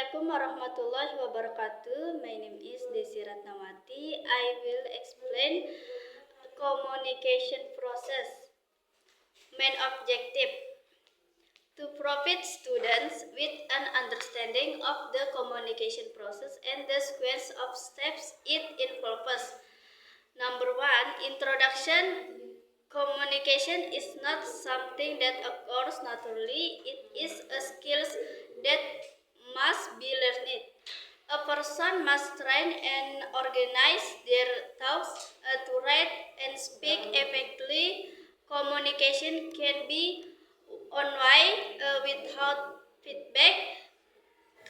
Assalamualaikum warahmatullahi wabarakatuh. My name is Desi Ratnawati. I will explain communication process. Main objective: to provide students with an understanding of the communication process and the sequence of steps it involves. Number 1, introduction. Communication is not something that occurs naturally. It is a skill that must be learned. A person must train and organize their thoughts to write and speak effectively. Communication can be one way without feedback,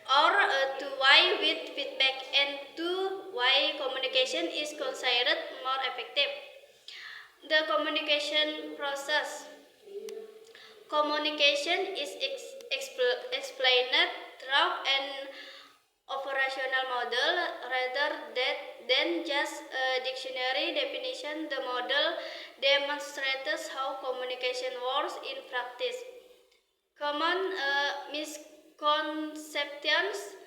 or two-way with feedback, and two-way communication is considered more effective. The communication process. Communication is explained through an operational model rather than just a dictionary definition. The model demonstrates how communication works in practice. Common misconceptions.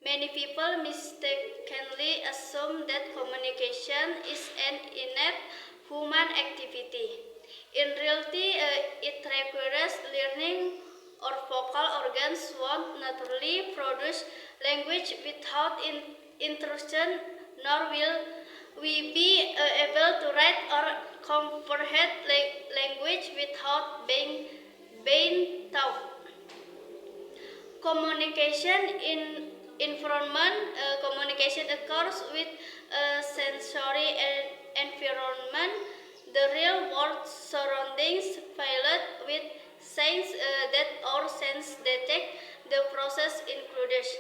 Many people mistakenly assume that communication is an innate human activity. In reality, it requires learning. Our vocal organs won't naturally produce language without intrusion, nor will we be able to write or comprehend language without being taught. Communication in environment. Communication occurs with a sensory environment. The real world surroundings filled with signs that our sense detect. The process includes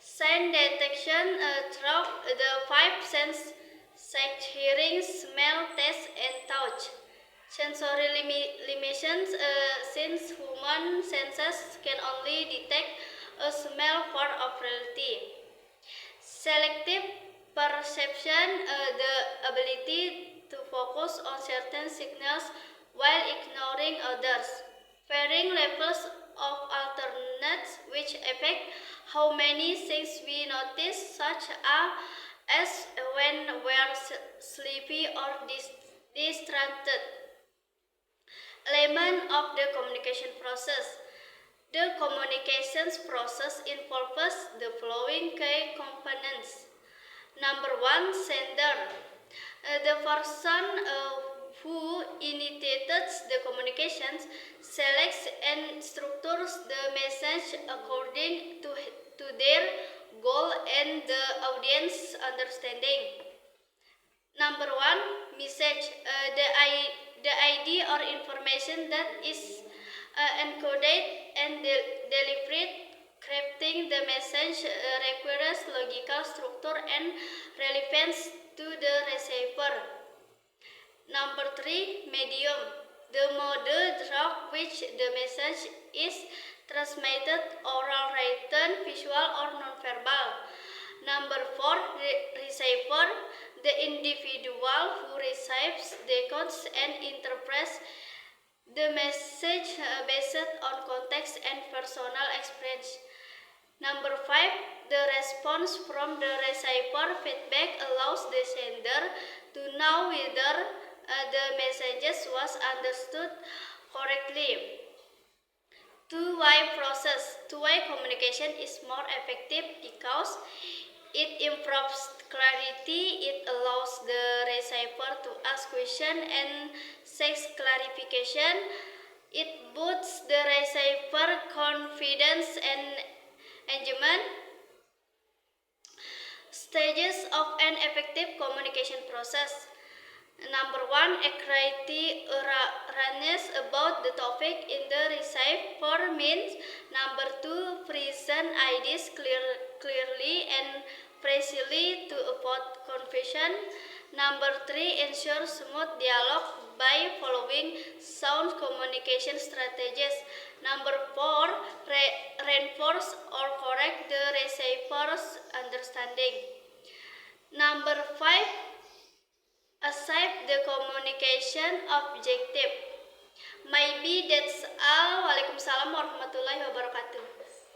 sign detection through the five sense: sight, hearing, smell, taste, and touch. Sensory limitations, since human senses can only detect a smell for of reality. Selective perception, the ability to focus on certain signals while ignoring others. Varying levels of alternates which affect how many things we notice, such as when we're sleepy or distracted. Element of the communication process. The communications process involves the following key components. Number 1, sender. The person who initiates the communications selects and structures the message according to their goal and the audience understanding. Number 1, message. The idea or information that is encoded and delivered. Crafting the message requires logical structure and relevance to the receiver. Number 3, medium. The mode through which the message is transmitted: oral, written, visual, or nonverbal. Number 4, receiver. The individual who receives, decodes, and interprets the message based on context and personal experience. Number 5, the response from the receiver. Feedback allows the sender to know whether the message was understood correctly. Two-way process. Two-way communication is more effective because it improves clarity. It allows the receiver to ask questions and seek clarification. It boosts the receiver confidence and engagement. Stages of an effective communication process. Number 1, clarity, awareness about the topic in the receiver means. Number 2, present ideas clearly and precisely to avoid confusion. Number 3, ensure smooth dialogue by following sound communication strategies. Number 4, reinforce or correct the receiver's understanding. Number 5, achieve the communication objective. Maybe that's all. Waalaikumsalam warahmatullahi wabarakatuh.